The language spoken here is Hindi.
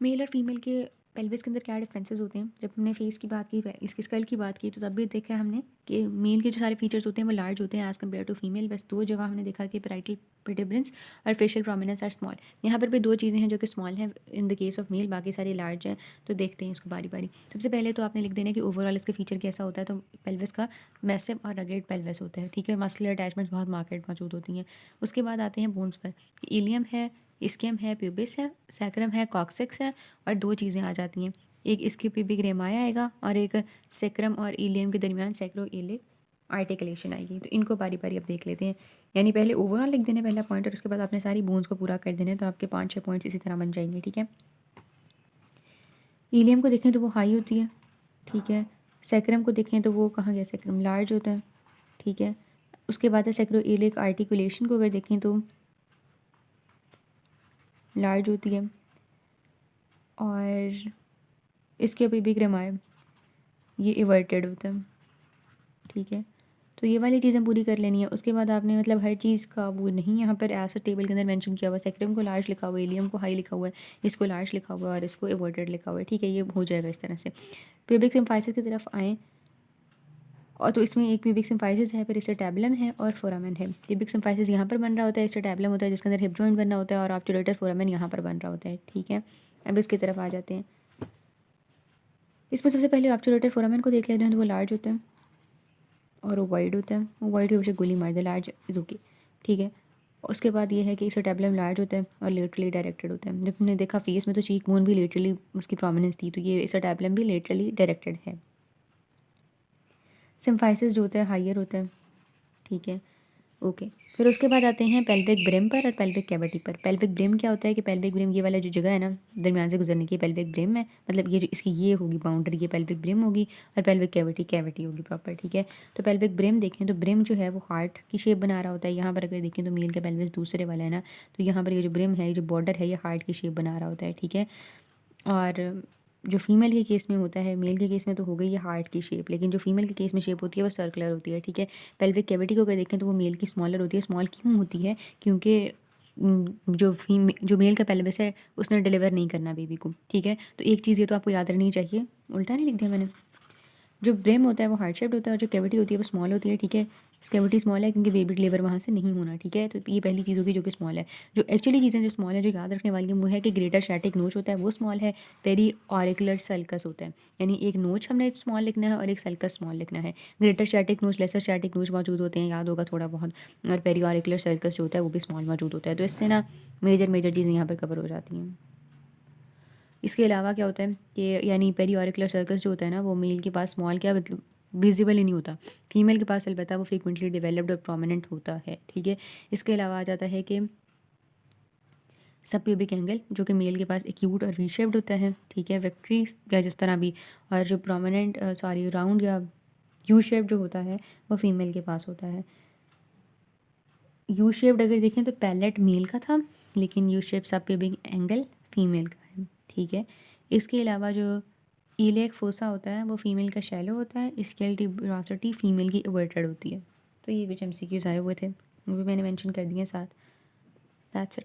मेल और फीमेल के पेल्विस के अंदर क्या डिफरेंसेस होते हैं। जब हमने फेस की बात की, इसकी स्कल की बात की, तो तब भी देखा हमने कि मेल के जो सारे फीचर्स होते हैं वो लार्ज होते हैं एज़ कम्पेयर टू फीमेल। बस दो जगह हमने देखा कि पैराइटल प्रोट्यूबरेंस और फेशियल प्रोमिनेंस आर स्मॉल। यहाँ पर भी दो चीज़ें हैं जो कि स्मॉल हैं in the case of male, बाकी सारी लार्ज हैं। तो देखते हैं इसको बारी बारी। सबसे पहले तो आपने लिख देना कि ओवरऑल इसका फीचर कैसा होता है। तो पेल्विस का मैसिव और रगेड पेल्विस होता है, ठीक है। मस्कुलर अटैचमेंट्स बहुत मार्केट मौजूद होती हैं। उसके बाद आते हैं बोन्स पर। इलियम है, इसकियम है, प्यूबिस है, सैक्रम है, कॉक्सिक्स है, और दो चीज़ें आ जाती हैं। एक इसकी प्यूबिक रेमाया आएगा और एक सैक्रम और इलियम के दरमियान सैक्रो इलिक आर्टिकुलेशन आएगी। तो इनको बारी बारी अब देख लेते हैं। यानी पहले ओवरऑल लिख देना पहला पॉइंट, और उसके बाद आपने सारी बोन्स को पूरा कर देना है। तो आपके 5-6 पॉइंट्स इसी तरह बन जाएंगे, ठीक है। इलियम को देखें तो वो हाई होती है, ठीक है। सैक्रम को देखें तो वो कहाँ गया, सैक्रम लार्ज होता है, ठीक है। उसके बाद है सैक्रो इलिक आर्टिकुलेशन को अगर देखें तो लार्ज होती है, और इसके प्यूबिक रेमाया ये इवर्टेड होता है, ठीक है। तो ये वाली चीज़ें पूरी कर लेनी है। उसके बाद आपने मतलब हर चीज़ का वो नहीं यहाँ पर ऐसा टेबल के अंदर मेंशन किया हुआ। सैक्रम को लार्ज लिखा हुआ है, इलियम को हाई लिखा हुआ है, इसको लार्ज लिखा हुआ है और इसको एवर्टेड लिखा हुआ है, ठीक है। ये हो जाएगा इस तरह से। प्यूबिक सिम्फाइसिस की तरफ आएँ, और तो इसमें एक प्यूबिक सिम्फाइसिस है, फिर एसिटाबुलम है और फोरामेन है। प्यूबिक सिम्फाइसिस यहाँ पर बन रहा होता है, एसिटाबुलम होता है जिसके अंदर हिप जॉइंट बनना होता है, और ऑब्टुरेटर फोरामेन यहाँ पर बन रहा होता है, ठीक है। अब इसकी तरफ आ जाते हैं। इसमें सबसे पहले ऑब्टुरेटर फोरामेन को देख लेते हैं। तो वो लार्ज होता है और वो वाइड होता है। वो वाइड की वजह से गोली मार दे, लार्ज इज ओके, ठीक है। उसके बाद ये है कि एसिटाबुलम लार्ज होता है और लेटरली डायरेक्टेड होता है। जब हमने देखा फेस में तो चीक बोन भी लेटरली उसकी प्रोमिनेंस थी, तो ये एसिटाबुलम भी लेटरली डायरेक्टेड है। सिम्फाइसिस जो होता है हाइयर होता है, ठीक है, ओके। फिर उसके बाद आते हैं पेल्विक ब्रिम पर और पेल्विक कैविटी पर। पेल्विक ब्रिम क्या होता है कि पेल्विक ब्रिम ये वाला जो जगह है ना दरमियान से गुजरने की, पेल्विक ब्रिम है। मतलब ये जो इसकी ये होगी बाउंड्री, ये पेल्विक ब्रिम होगी, और पेल्विक कैविटी कैविटी होगी प्रॉपर, ठीक है। तो पेल्विक ब्रिम देखें तो ब्रिम जो है वो हार्ट की शेप बना रहा होता है। यहाँ पर अगर देखें तो मेल का पेल्विस दूसरे वाला है ना, तो यहाँ पर ये जो ब्रिम है, ये जो बॉर्डर है, ये हार्ट की शेप बना रहा होता है, ठीक है। और जो फीमेल के केस में होता है, मेल के केस में तो हो गई है हार्ट की शेप, लेकिन जो फीमेल के केस में शेप होती है वो सर्कुलर होती है, ठीक है। पेल्विक कैविटी को अगर देखें तो वो मेल की स्मॉलर होती है। स्मॉल क्यों होती है? क्योंकि जो मेल का पेल्विस है उसने डिलीवर नहीं करना बेबी को, ठीक है। तो एक चीज़ ये तो आपको याद रखनी चाहिए। उल्टा नहीं लिख दिया मैंने। जो ब्रेम होता है वो हार्ट शेप्ड होता है, और जो कैविटी होती है वो स्मॉल होती है, ठीक है। कैविटी स्मॉल है क्योंकि बेबी डिलीवर वहाँ से नहीं होना, ठीक है। तो ये पहली चीज़ होगी जो कि स्मॉल है। जो एक्चुअली चीज़ें जो स्मॉल है जो याद रखने वाली है वो है कि ग्रेटर शैटिक नोच होता है वो स्मॉल है, पेरी ऑरिकुलर सल्कस होता है। यानी एक नोच हमने स्मॉल लिखना है और एक सल्कस स्मॉल लिखना है। ग्रेटर शैटिक नोच, लेसर शैटिक नोच मौजूद होते हैं, याद होगा थोड़ा बहुत। और पेरी ऑरिकुलर सल्कस जो होता है वो भी स्मॉल मौजूद होता है। तो इससे ना मेजर मेजर चीज़ें यहाँ पर कवर हो जाती हैं। इसके अलावा क्या होता है कि यानी पेरी ऑरिकुलर सर्कस जो होता है ना वो मेल के पास स्मॉल क्या मतलब विजिबल ही नहीं होता। फीमेल के पास अलबत्ता वो फ्रीक्वेंटली डेवलप्ड और प्रोमिनेंट होता है, ठीक है। इसके अलावा आ जाता है कि सब प्यूबिक एंगल जो कि मेल के पास एक्यूट और वी शेप्ड होता है, ठीक है। विक्ट्री या जिस तरह भी, और जो प्रोमिनेंट राउंड या यू शेप जो होता है वो फीमेल के पास होता है। यू शेप्ड अगर देखें तो पैलेट मेल का था, लेकिन यू शेप सब प्यूबिक एंगल फीमेल का है, ठीक है। इसके अलावा जो ईलियक फोसा होता है वो फीमेल का शैलो होता है। स्केल ट्यूबरोसिटी फीमेल की इवर्टेड होती है। तो ये कुछ एमसीक्यूज आए हुए थे, वो भी मैंने मेंशन कर दिए साथ। That's it.